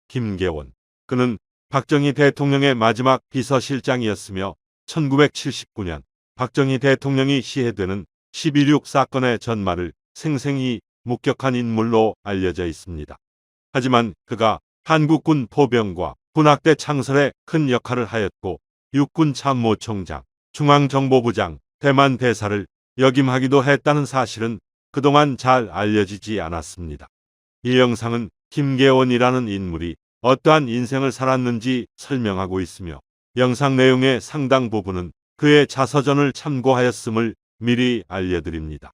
김계원. 그는 박정희 대통령의 마지막 비서실장이었으며 1979년 박정희 대통령이 시해되는 12.6 사건의 전말을 생생히 목격한 인물로 알려져 있습니다. 하지만 그가 한국군 포병과 군악대 창설에 큰 역할을 하였고 육군 참모총장, 중앙정보부장, 대만 대사를 역임하기도 했다는 사실은 그동안 잘 알려지지 않았습니다. 이 영상은 김계원이라는 인물이 어떠한 인생을 살았는지 설명하고 있으며 영상 내용의 상당 부분은 그의 자서전을 참고하였음을 미리 알려드립니다.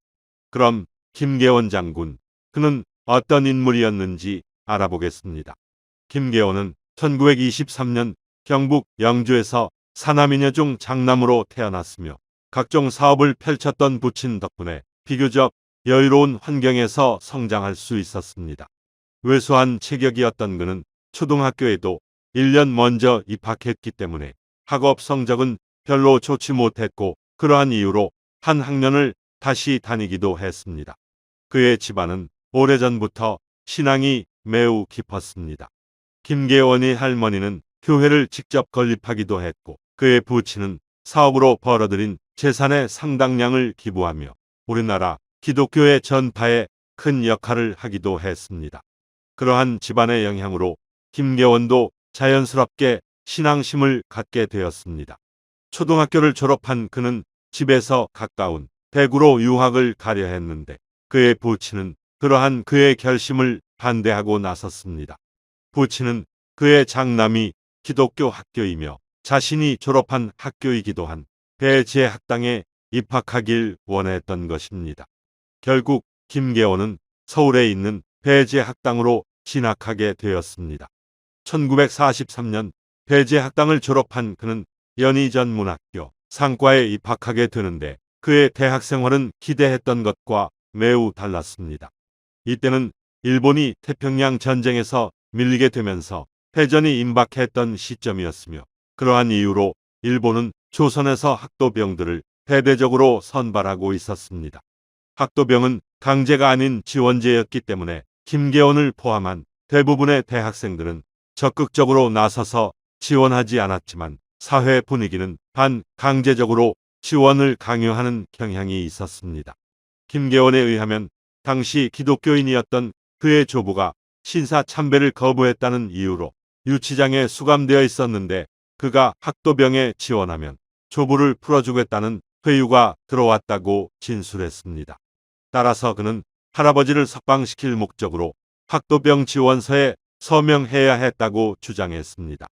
그럼 김계원 장군, 그는 어떤 인물이었는지 알아보겠습니다. 김계원은 1923년 경북 영주에서 사남이녀 중 장남으로 태어났으며 각종 사업을 펼쳤던 부친 덕분에 비교적 여유로운 환경에서 성장할 수 있었습니다. 왜소한 체격이었던 그는 초등학교에도 1년 먼저 입학했기 때문에 학업 성적은 별로 좋지 못했고 그러한 이유로 한 학년을 다시 다니기도 했습니다. 그의 집안은 오래전부터 신앙이 매우 깊었습니다. 김계원의 할머니는 교회를 직접 건립하기도 했고 그의 부친은 사업으로 벌어들인 재산의 상당량을 기부하며 우리나라 기독교의 전파에 큰 역할을 하기도 했습니다. 그러한 집안의 영향으로 김계원도 자연스럽게 신앙심을 갖게 되었습니다. 초등학교를 졸업한 그는 집에서 가까운 대구로 유학을 가려 했는데 그의 부친은 그러한 그의 결심을 반대하고 나섰습니다. 부친은 그의 장남이 기독교 학교이며 자신이 졸업한 학교이기도 한 배제학당에 입학하길 원했던 것입니다. 결국 김계원은 서울에 있는 배제학당으로 진학하게 되었습니다. 1943년 배제학당을 졸업한 그는 연희전문학교 상과에 입학하게 되는데 그의 대학 생활은 기대했던 것과 매우 달랐습니다. 이때는 일본이 태평양 전쟁에서 밀리게 되면서 패전이 임박했던 시점이었으며 그러한 이유로 일본은 조선에서 학도병들을 대대적으로 선발하고 있었습니다. 학도병은 강제가 아닌 지원제였기 때문에 김계원을 포함한 대부분의 대학생들은 적극적으로 나서서 지원하지 않았지만 사회 분위기는 반강제적으로 지원을 강요하는 경향이 있었습니다. 김계원에 의하면 당시 기독교인이었던 그의 조부가 신사참배를 거부했다는 이유로 유치장에 수감되어 있었는데 그가 학도병에 지원하면 조부를 풀어주겠다는 회유가 들어왔다고 진술했습니다. 따라서 그는 할아버지를 석방시킬 목적으로 학도병 지원서에 서명해야 했다고 주장했습니다.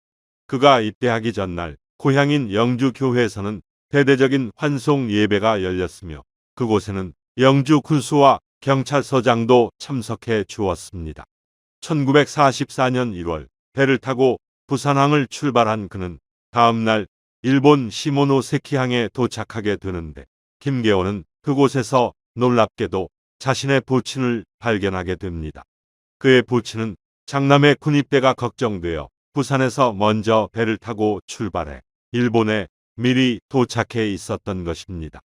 그가 입대하기 전날 고향인 영주교회에서는 대대적인 환송 예배가 열렸으며 그곳에는 영주 군수와 경찰서장도 참석해 주었습니다. 1944년 1월 배를 타고 부산항을 출발한 그는 다음 날 일본 시모노세키항에 도착하게 되는데 김계원은 그곳에서 놀랍게도 자신의 부친을 발견하게 됩니다. 그의 부친은 장남의 군입대가 걱정되어 부산에서 먼저 배를 타고 출발해 일본에 미리 도착해 있었던 것입니다.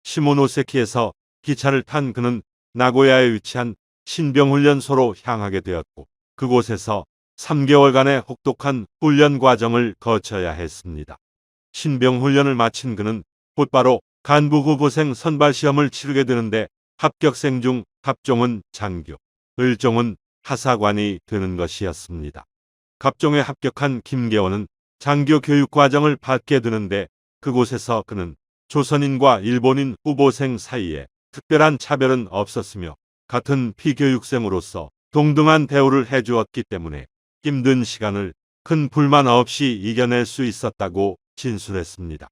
시모노세키에서 기차를 탄 그는 나고야에 위치한 신병훈련소로 향하게 되었고 그곳에서 3개월간의 혹독한 훈련 과정을 거쳐야 했습니다. 신병훈련을 마친 그는 곧바로 간부 후보생 선발시험을 치르게 되는데 합격생 중 갑종은 장교, 을종은 하사관이 되는 것이었습니다. 갑종에 합격한 김계원은 장교 교육 과정을 받게 되는데 그곳에서 그는 조선인과 일본인 후보생 사이에 특별한 차별은 없었으며 같은 피교육생으로서 동등한 대우를 해주었기 때문에 힘든 시간을 큰 불만 없이 이겨낼 수 있었다고 진술했습니다.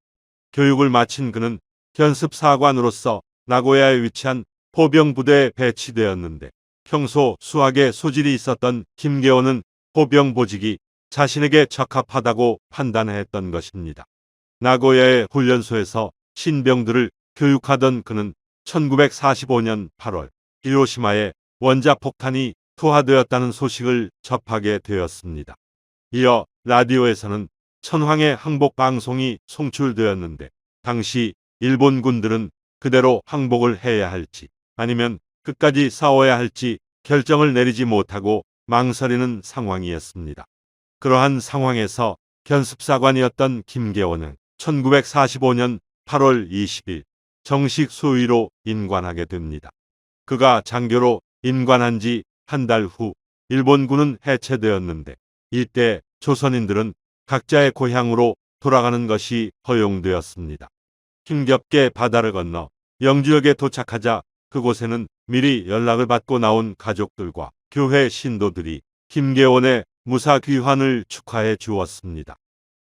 교육을 마친 그는 견습사관으로서 나고야에 위치한 포병부대에 배치되었는데 평소 수학에 소질이 있었던 김계원은 포병 보직이 자신에게 적합하다고 판단했던 것입니다. 나고야의 훈련소에서 신병들을 교육하던 그는 1945년 8월 히로시마에 원자폭탄이 투하되었다는 소식을 접하게 되었습니다. 이어 라디오에서는 천황의 항복 방송이 송출되었는데 당시 일본 군들은 그대로 항복을 해야 할지 아니면 끝까지 싸워야 할지 결정을 내리지 못하고 망설이는 상황이었습니다. 그러한 상황에서 견습사관이었던 김계원은 1945년 8월 20일 정식 소위로 인관하게 됩니다. 그가 장교로 인관한 지 한 달 후 일본군은 해체되었는데 이때 조선인들은 각자의 고향으로 돌아가는 것이 허용되었습니다. 힘겹게 바다를 건너 영주역에 도착하자 그곳에는 미리 연락을 받고 나온 가족들과 교회 신도들이 김계원의 무사 귀환을 축하해 주었습니다.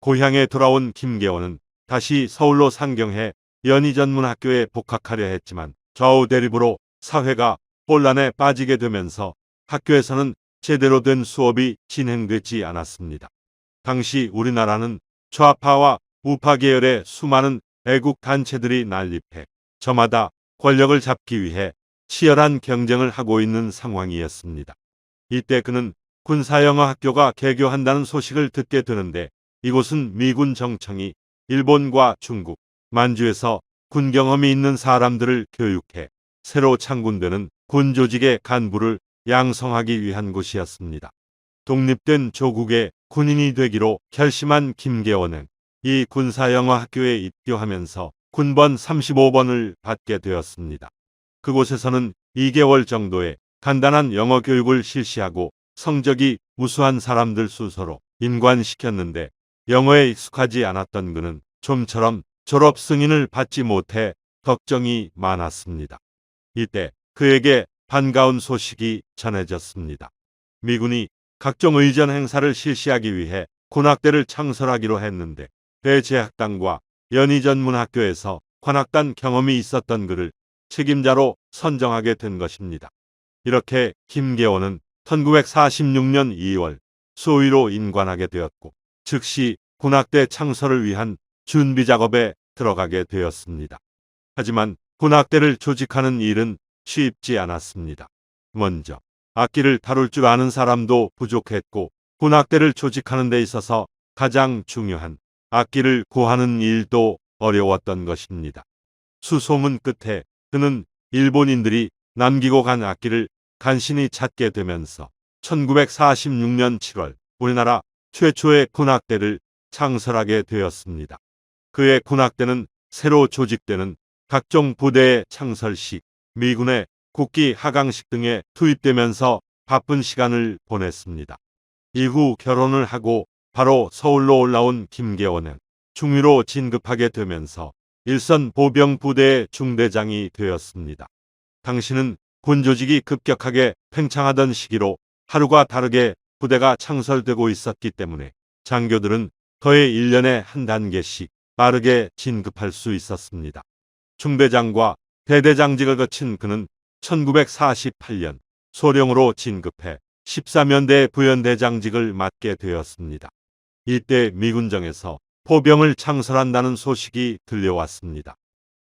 고향에 돌아온 김계원은 다시 서울로 상경해 연희전문학교에 복학하려 했지만 좌우 대립으로 사회가 혼란에 빠지게 되면서 학교에서는 제대로 된 수업이 진행되지 않았습니다. 당시 우리나라는 좌파와 우파 계열의 수많은 애국 단체들이 난립해 저마다 권력을 잡기 위해 치열한 경쟁을 하고 있는 상황이었습니다. 이때 그는 군사영어 학교가 개교한다는 소식을 듣게 되는데 이곳은 미군 정청이 일본과 중국, 만주에서 군 경험이 있는 사람들을 교육해 새로 창군되는 군 조직의 간부를 양성하기 위한 곳이었습니다. 독립된 조국의 군인이 되기로 결심한 김계원은 이 군사영어 학교에 입교하면서 군번 35번을 받게 되었습니다. 그곳에서는 2개월 정도의 간단한 영어 교육을 실시하고 성적이 우수한 사람들 순서로 인관시켰는데 영어에 익숙하지 않았던 그는 좀처럼 졸업 승인을 받지 못해 걱정이 많았습니다. 이때 그에게 반가운 소식이 전해졌습니다. 미군이 각종 의전 행사를 실시하기 위해 군악대를 창설하기로 했는데 대제학당과 연희전문학교에서 관악단 경험이 있었던 그를 책임자로 선정하게 된 것입니다. 이렇게 김계원은 1946년 2월 소위로 인관하게 되었고 즉시 군악대 창설을 위한 준비 작업에 들어가게 되었습니다. 하지만 군악대를 조직하는 일은 쉽지 않았습니다. 먼저 악기를 다룰 줄 아는 사람도 부족했고 군악대를 조직하는 데 있어서 가장 중요한 악기를 구하는 일도 어려웠던 것입니다. 수소문 끝에 그는 일본인들이 남기고 간 악기를 간신히 찾게 되면서 1946년 7월 우리나라 최초의 군악대를 창설하게 되었습니다. 그의 군악대는 새로 조직되는 각종 부대의 창설식, 미군의 국기 하강식 등에 투입되면서 바쁜 시간을 보냈습니다. 이후 결혼을 하고 바로 서울로 올라온 김계원은 중위로 진급하게 되면서 일선 보병 부대의 중대장이 되었습니다. 당시는 군 조직이 급격하게 팽창하던 시기로 하루가 다르게 부대가 창설되고 있었기 때문에 장교들은 거의 1년에 한 단계씩 빠르게 진급할 수 있었습니다. 중대장과 대대장직을 거친 그는 1948년 소령으로 진급해 13연대 부연대장직을 맡게 되었습니다. 이때 미군정에서 포병을 창설한다는 소식이 들려왔습니다.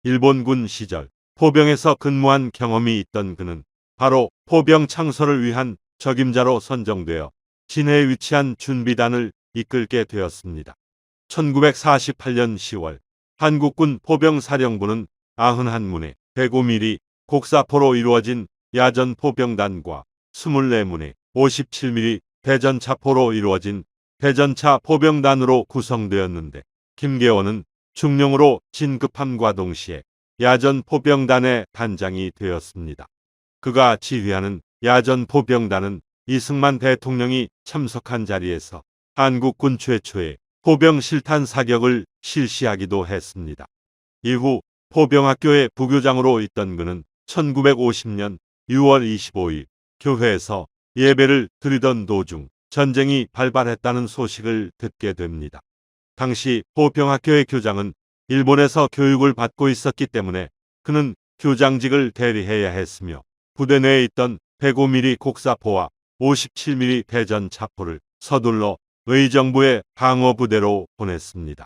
일본군 시절 포병에서 근무한 경험이 있던 그는 바로 포병 창설을 위한 적임자로 선정되어 진해에 위치한 준비단을 이끌게 되었습니다. 1948년 10월 한국군 포병사령부는 91문의 105mm 곡사포로 이루어진 야전 포병단과 24문의 57mm 대전차포로 이루어진 대전차 포병단으로 구성되었는데 김계원은 중령으로 진급함과 동시에 야전 포병단의 단장이 되었습니다. 그가 지휘하는 야전 포병단은 이승만 대통령이 참석한 자리에서 한국군 최초의 포병 실탄 사격을 실시하기도 했습니다. 이후 포병학교의 부교장으로 있던 그는 1950년 6월 25일 교회에서 예배를 드리던 도중 전쟁이 발발했다는 소식을 듣게 됩니다. 당시 포병학교의 교장은 일본에서 교육을 받고 있었기 때문에 그는 교장직을 대리해야 했으며 부대 내에 있던 105mm 곡사포와 57mm 대전차포를 서둘러 의정부의 방어부대로 보냈습니다.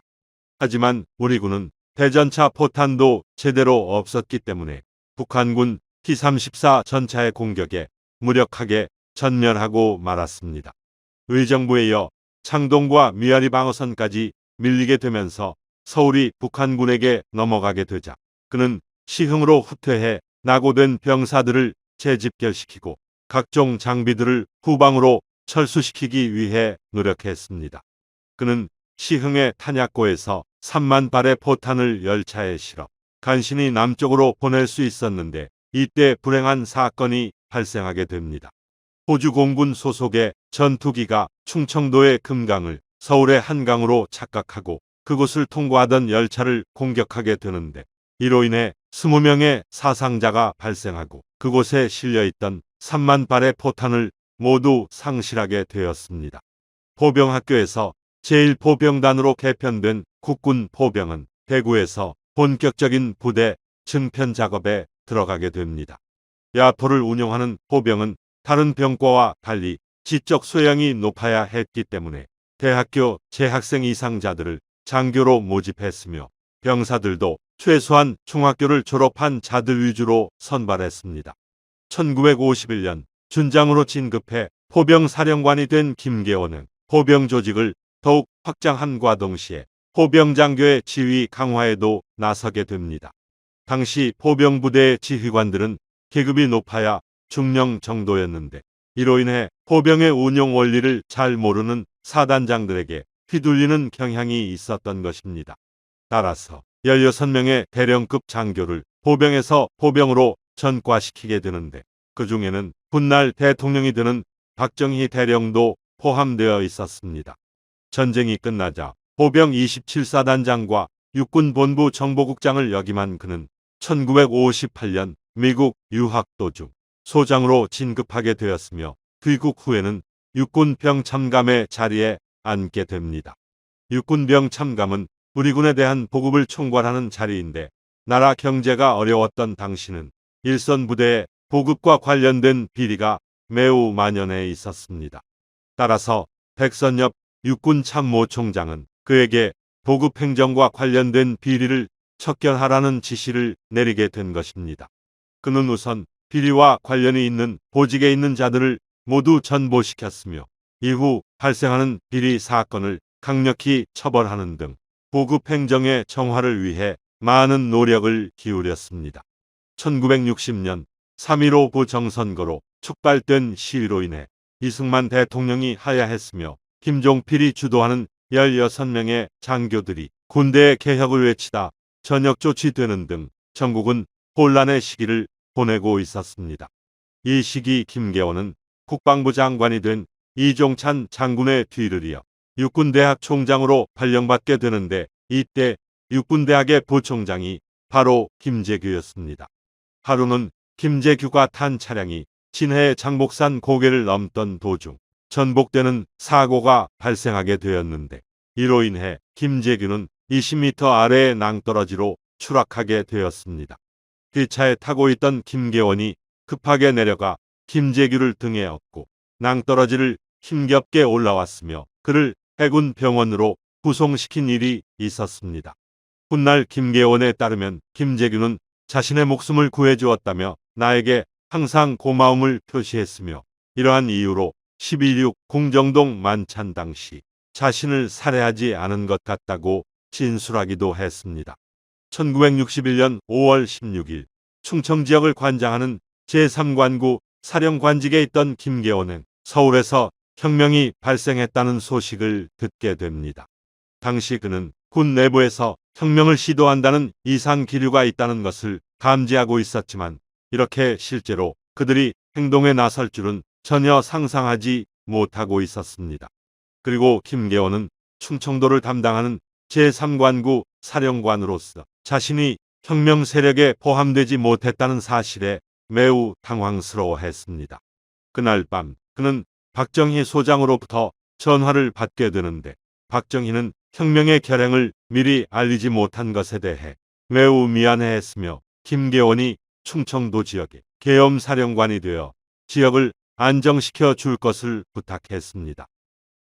하지만 우리 군은 대전차 포탄도 제대로 없었기 때문에 북한군 T-34 전차의 공격에 무력하게 전멸하고 말았습니다. 의정부에 이어 창동과 미아리 방어선까지 밀리게 되면서 서울이 북한군에게 넘어가게 되자 그는 시흥으로 후퇴해 낙오된 병사들을 재집결시키고 각종 장비들을 후방으로 철수시키기 위해 노력했습니다. 그는 시흥의 탄약고에서 3만 발의 포탄을 열차에 실어 간신히 남쪽으로 보낼 수 있었는데 이때 불행한 사건이 발생하게 됩니다. 호주 공군 소속의 전투기가 충청도의 금강을 서울의 한강으로 착각하고 그곳을 통과하던 열차를 공격하게 되는데 이로 인해 20명의 사상자가 발생하고 그곳에 실려있던 3만 발의 포탄을 모두 상실하게 되었습니다. 포병학교에서 제1포병단으로 개편된 국군 포병은 대구에서 본격적인 부대 증편 작업에 들어가게 됩니다. 야포를 운영하는 포병은 다른 병과와 달리 지적 소양이 높아야 했기 때문에 대학교 재학생 이상자들을 장교로 모집했으며 병사들도 최소한 중학교를 졸업한 자들 위주로 선발했습니다. 1951년 준장으로 진급해 포병 사령관이 된 김계원은 포병 조직을 더욱 확장함과 동시에 포병 장교의 지휘 강화에도 나서게 됩니다. 당시 포병 부대의 지휘관들은 계급이 높아야 중령 정도였는데 이로 인해 포병의 운용 원리를 잘 모르는 사단장들에게 휘둘리는 경향이 있었던 것입니다. 따라서 16명의 대령급 장교를 포병에서 포병으로 전과시키게 되는데 그 중에는 훗날 대통령이 되는 박정희 대령도 포함되어 있었습니다. 전쟁이 끝나자 포병 27사단장과 육군본부 정보국장을 역임한 그는 1958년 미국 유학 도중 소장으로 진급하게 되었으며 귀국 후에는 육군병 참감의 자리에 앉게 됩니다. 육군병 참감은 우리 군에 대한 보급을 총괄하는 자리인데 나라 경제가 어려웠던 당시는 일선 부대의 보급과 관련된 비리가 매우 만연해 있었습니다. 따라서 백선엽 육군참모총장은 그에게 보급 행정과 관련된 비리를 척결하라는 지시를 내리게 된 것입니다. 그는 우선 비리와 관련이 있는 보직에 있는 자들을 모두 전보시켰으며 이후 발생하는 비리 사건을 강력히 처벌하는 등 보급 행정의 정화를 위해 많은 노력을 기울였습니다. 1960년 3.15 부정선거로 촉발된 시위로 인해 이승만 대통령이 하야했으며 김종필이 주도하는 16명의 장교들이 군대의 개혁을 외치다 전역 조치되는 등 전국은 혼란의 시기를 보내고 있었습니다. 이 시기 김계원은 국방부 장관이 된 이종찬 장군의 뒤를 이어 육군대학 총장으로 발령받게 되는데 이때 육군대학의 부총장이 바로 김재규였습니다. 하루는 김재규가 탄 차량이 진해 장복산 고개를 넘던 도중 전복되는 사고가 발생하게 되었는데 이로 인해 김재규는 20m 아래의 낭떠러지로 추락하게 되었습니다. 그 차에 타고 있던 김계원이 급하게 내려가 김재규를 등에 업고 낭떠러지를 힘겹게 올라왔으며 그를 해군 병원으로 후송시킨 일이 있었습니다. 훗날 김계원에 따르면 김재규는 자신의 목숨을 구해주었다며 나에게 항상 고마움을 표시했으며 이러한 이유로 12.6 공정동 만찬 당시 자신을 살해하지 않은 것 같다고 진술하기도 했습니다. 1961년 5월 16일 충청 지역을 관장하는 제3관구 사령관직에 있던 김계원은 서울에서 혁명이 발생했다는 소식을 듣게 됩니다. 당시 그는 군 내부에서 혁명을 시도한다는 이상 기류가 있다는 것을 감지하고 있었지만 이렇게 실제로 그들이 행동에 나설 줄은 전혀 상상하지 못하고 있었습니다. 그리고 김계원은 충청도를 담당하는 제3관구 사령관으로서 자신이 혁명 세력에 포함되지 못했다는 사실에 매우 당황스러워했습니다. 그날 밤 그는 박정희 소장으로부터 전화를 받게 되는데 박정희는 혁명의 결행을 미리 알리지 못한 것에 대해 매우 미안해했으며 김계원이 충청도 지역의 계엄사령관이 되어 지역을 안정시켜 줄 것을 부탁했습니다.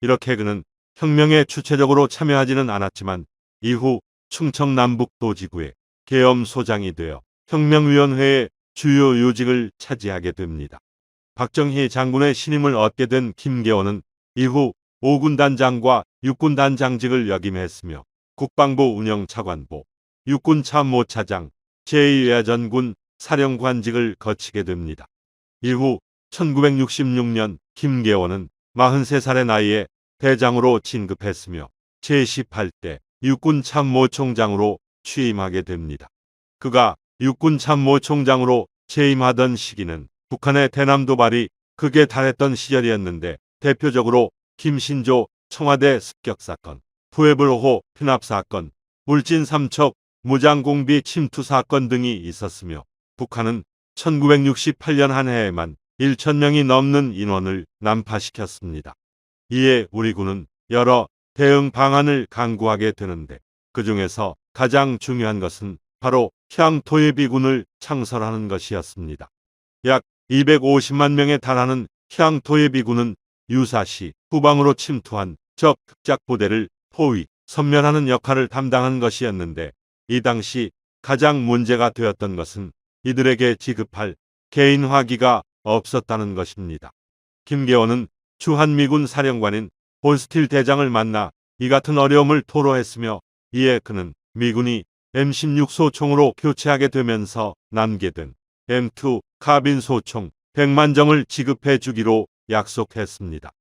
이렇게 그는 혁명에 주체적으로 참여하지는 않았지만 이후 충청 남북도지구의 계엄소장이 되어 혁명위원회의 주요 요직을 차지하게 됩니다. 박정희 장군의 신임을 얻게 된 김계원은 이후 5군단장과 6군단장직을 역임했으며 국방부 운영차관보, 육군참모차장, 제2야전군 사령관직을 거치게 됩니다. 이후 1966년 김계원은 43살의 나이에 대장으로 진급했으며 제18대 육군 참모총장으로 취임하게 됩니다. 그가 육군 참모총장으로 재임하던 시기는 북한의 대남 도발이 극에 달했던 시절이었는데 대표적으로 김신조 청와대 습격 사건, 푸에블호 피납 사건, 울진 삼척 무장공비 침투 사건 등이 있었으며 북한은 1968년 한 해에만 1,000명이 넘는 인원을 난파시켰습니다. 이에 우리 군은 여러 대응 방안을 강구하게 되는데 그 중에서 가장 중요한 것은 바로 향토예비군을 창설하는 것이었습니다. 약 250만 명에 달하는 향토예비군은 유사시 후방으로 침투한 적 극작 부대를 포위, 섬멸하는 역할을 담당한 것이었는데 이 당시 가장 문제가 되었던 것은 이들에게 지급할 개인화기가 없었다는 것입니다. 김계원은 주한미군 사령관인 홀스틸 대장을 만나 이 같은 어려움을 토로했으며 이에 그는 미군이 M16 소총으로 교체하게 되면서 남게된 M2 카빈 소총 100만 정을 지급해 주기로 약속했습니다.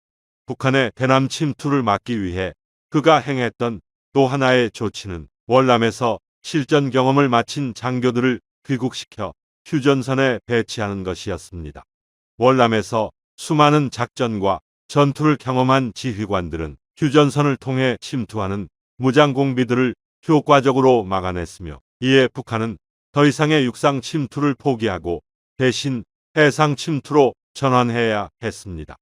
북한의 대남 침투를 막기 위해 그가 행했던 또 하나의 조치는 월남에서 실전 경험을 마친 장교들을 귀국시켜 휴전선에 배치하는 것이었습니다. 월남에서 수많은 작전과 전투를 경험한 지휘관들은 휴전선을 통해 침투하는 무장공비들을 효과적으로 막아냈으며 이에 북한은 더 이상의 육상 침투를 포기하고 대신 해상 침투로 전환해야 했습니다.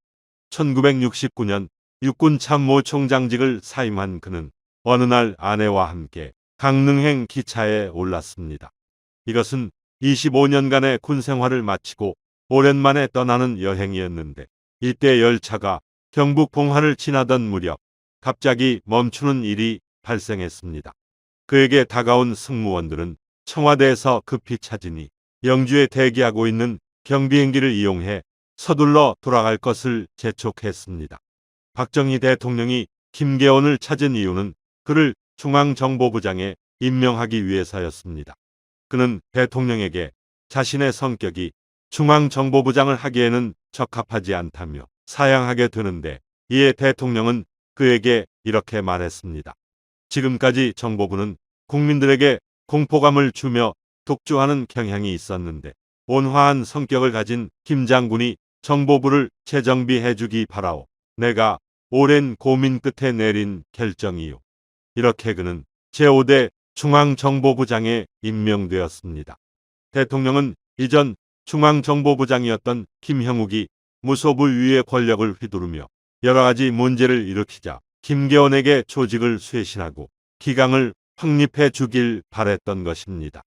1969년 육군 참모총장직을 사임한 그는 어느 날 아내와 함께 강릉행 기차에 올랐습니다. 이것은 25년간의 군 생활을 마치고 오랜만에 떠나는 여행이었는데 이때 열차가 경북 봉화를 지나던 무렵 갑자기 멈추는 일이 발생했습니다. 그에게 다가온 승무원들은 청와대에서 급히 찾으니 영주에 대기하고 있는 경비행기를 이용해 서둘러 돌아갈 것을 재촉했습니다. 박정희 대통령이 김계원을 찾은 이유는 그를 중앙정보부장에 임명하기 위해서였습니다. 그는 대통령에게 자신의 성격이 중앙정보부장을 하기에는 적합하지 않다며 사양하게 되는데 이에 대통령은 그에게 이렇게 말했습니다. 지금까지 정보부는 국민들에게 공포감을 주며 독주하는 경향이 있었는데 온화한 성격을 가진 김 장군이 정보부를 재정비해 주기 바라오. 내가 오랜 고민 끝에 내린 결정이요. 이렇게 그는 제5대 중앙정보부장에 임명되었습니다. 대통령은 이전 중앙정보부장이었던 김형욱이 무소불 위의 권력을 휘두르며 여러 가지 문제를 일으키자 김계원에게 조직을 쇄신하고 기강을 확립해 주길 바랬던 것입니다.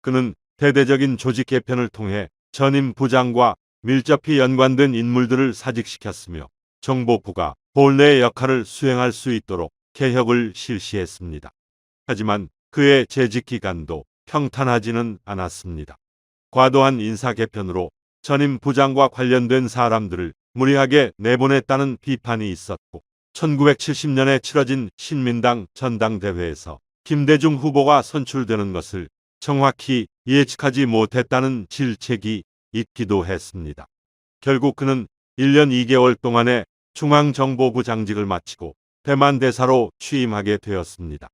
그는 대대적인 조직 개편을 통해 전임 부장과 밀접히 연관된 인물들을 사직시켰으며 정보부가 본래의 역할을 수행할 수 있도록 개혁을 실시했습니다. 하지만 그의 재직 기간도 평탄하지는 않았습니다. 과도한 인사 개편으로 전임 부장과 관련된 사람들을 무리하게 내보냈다는 비판이 있었고 1970년에 치러진 신민당 전당대회에서 김대중 후보가 선출되는 것을 정확히 예측하지 못했다는 질책이 있기도 했습니다. 결국 그는 1년 2개월 동안의 중앙정보부장직을 마치고 대만 대사로 취임하게 되었습니다.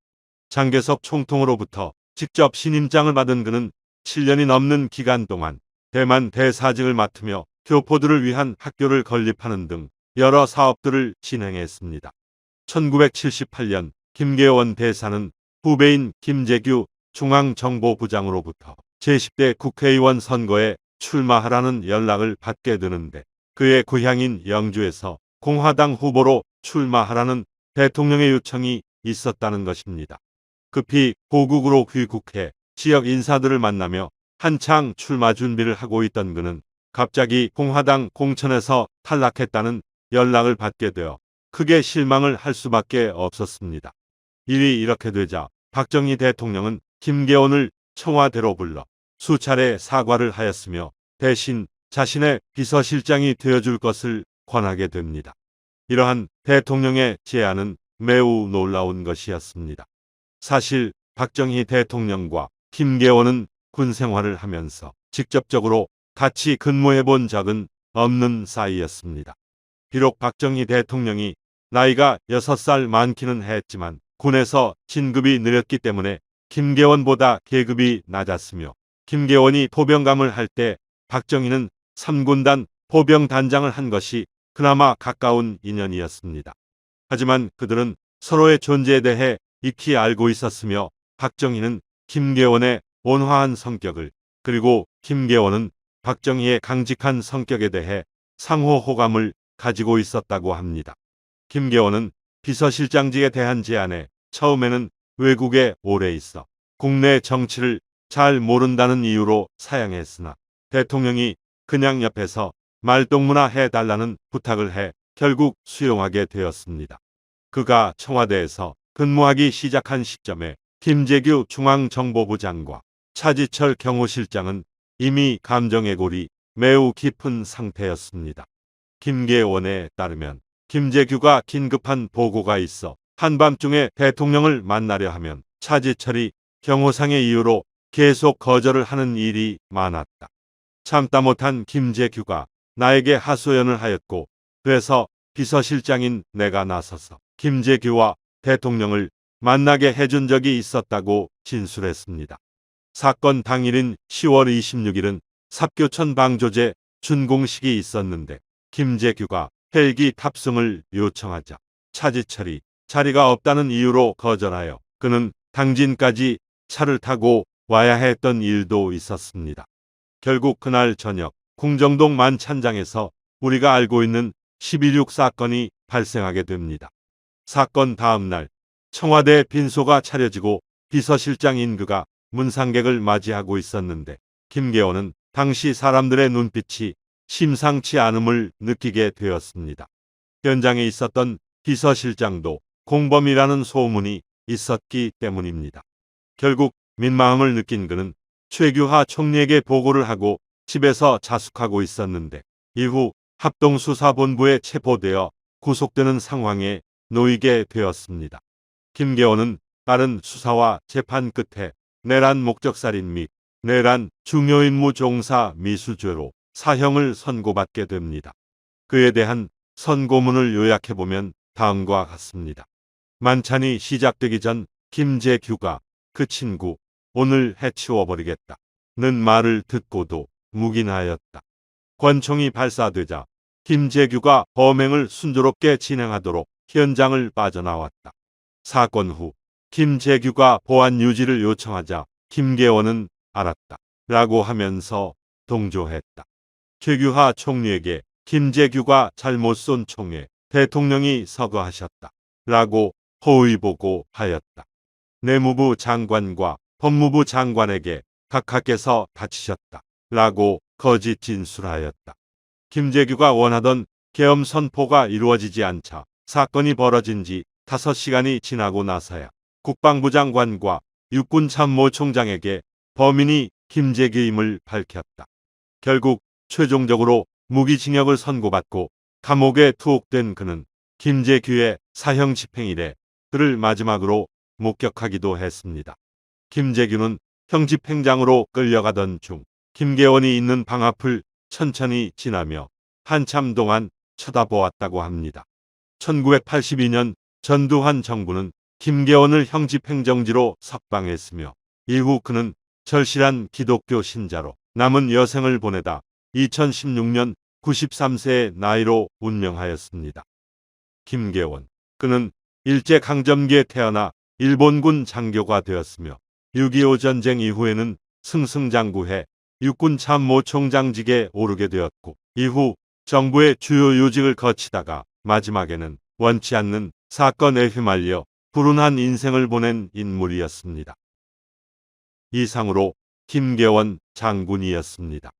장개석 총통으로부터 직접 신임장을 받은 그는 7년이 넘는 기간 동안 대만 대사직을 맡으며 교포들을 위한 학교를 건립하는 등 여러 사업들을 진행했습니다. 1978년 김계원 대사는 후배인 김재규 중앙정보부장으로부터 제10대 국회의원 선거에 출마하라는 연락을 받게 되는데 그의 고향인 영주에서 공화당 후보로 출마하라는 대통령의 요청이 있었다는 것입니다. 급히 고국으로 귀국해 지역 인사들을 만나며 한창 출마 준비를 하고 있던 그는 갑자기 공화당 공천에서 탈락했다는 연락을 받게 되어 크게 실망을 할 수밖에 없었습니다. 일이 이렇게 되자 박정희 대통령은 김계원을 청와대로 불러 수차례 사과를 하였으며 대신 자신의 비서실장이 되어줄 것을 권하게 됩니다. 이러한 대통령의 제안은 매우 놀라운 것이었습니다. 사실 박정희 대통령과 김계원은 군 생활을 하면서 직접적으로 같이 근무해 본 적은 없는 사이였습니다. 비록 박정희 대통령이 나이가 6살 많기는 했지만 군에서 진급이 느렸기 때문에 김계원보다 계급이 낮았으며 김계원이 포병감을 할 때 박정희는 3군단 포병단장을 한 것이 그나마 가까운 인연이었습니다. 하지만 그들은 서로의 존재에 대해 익히 알고 있었으며 박정희는 김계원의 온화한 성격을 그리고 김계원은 박정희의 강직한 성격에 대해 상호 호감을 가지고 있었다고 합니다. 김계원은 비서실장직에 대한 제안에 처음에는 외국에 오래 있어 국내 정치를 잘 모른다는 이유로 사양했으나 대통령이 그냥 옆에서 말동무나 해달라는 부탁을 해 결국 수용하게 되었습니다. 그가 청와대에서 근무하기 시작한 시점에 김재규 중앙정보부 장과 차지철 경호실장은 이미 감정의 골이 매우 깊은 상태였습니다. 김계원에 따르면 김재규가 긴급한 보고가 있어 한밤중에 대통령을 만나려 하면 차지철이 경호상의 이유로 계속 거절을 하는 일이 많았다. 참다 못한 김재규가 나에게 하소연을 하였고 그래서 비서실장인 내가 나서서 김재규와 대통령을 만나게 해준 적이 있었다고 진술했습니다. 사건 당일인 10월 26일은 삽교천 방조제 준공식이 있었는데 김재규가 헬기 탑승을 요청하자 차지철이 자리가 없다는 이유로 거절하여 그는 당진까지 차를 타고 와야 했던 일도 있었습니다. 결국 그날 저녁 궁정동 만찬장에서 우리가 알고 있는 12.6 사건이 발생하게 됩니다. 사건 다음 날 청와대 빈소가 차려지고 비서실장 인그가 문상객을 맞이하고 있었는데 김계원은 당시 사람들의 눈빛이 심상치 않음을 느끼게 되었습니다. 현장에 있었던 비서실장도 공범이라는 소문이 있었기 때문입니다. 결국 민망함을 느낀 그는 최규하 총리에게 보고를 하고 집에서 자숙하고 있었는데 이후 합동수사본부에 체포되어 구속되는 상황에 놓이게 되었습니다. 김계원은 빠른 수사와 재판 끝에 내란 목적살인 및 내란 중요임무 종사 미수죄로 사형을 선고받게 됩니다. 그에 대한 선고문을 요약해보면 다음과 같습니다. 만찬이 시작되기 전 김재규가 그 친구 오늘 해치워버리겠다 는 말을 듣고도 묵인하였다. 권총이 발사되자 김재규가 범행을 순조롭게 진행하도록 현장을 빠져나왔다. 사건 후 김재규가 보안 유지를 요청하자 김계원은 알았다 라고 하면서 동조했다. 최규하 총리에게 김재규가 잘못 쏜 총에 대통령이 서거하셨다 라고 호의보고하였다. 내무부 장관과 법무부 장관에게 각하께서 다치셨다 라고 거짓 진술하였다. 김재규가 원하던 계엄 선포가 이루어지지 않자 사건이 벌어진 지 5시간이 지나고 나서야 국방부 장관과 육군참모총장에게 범인이 김재규임을 밝혔다. 결국 최종적으로 무기징역을 선고받고 감옥에 투옥된 그는 김재규의 사형 집행일에 그를 마지막으로 목격하기도 했습니다. 김재규는 형집행장으로 끌려가던 중 김계원이 있는 방 앞을 천천히 지나며 한참 동안 쳐다보았다고 합니다. 1982년 전두환 정부는 김계원을 형집행정지로 석방했으며 이후 그는 절실한 기독교 신자로 남은 여생을 보내다 2016년 93세의 나이로 운명하였습니다. 김계원, 그는 일제강점기에 태어나 일본군 장교가 되었으며 6.25 전쟁 이후에는 승승장구해 육군참모총장직에 오르게 되었고 이후 정부의 주요 요직을 거치다가 마지막에는 원치 않는 사건에 휘말려 불운한 인생을 보낸 인물이었습니다. 이상으로 김계원 장군이었습니다.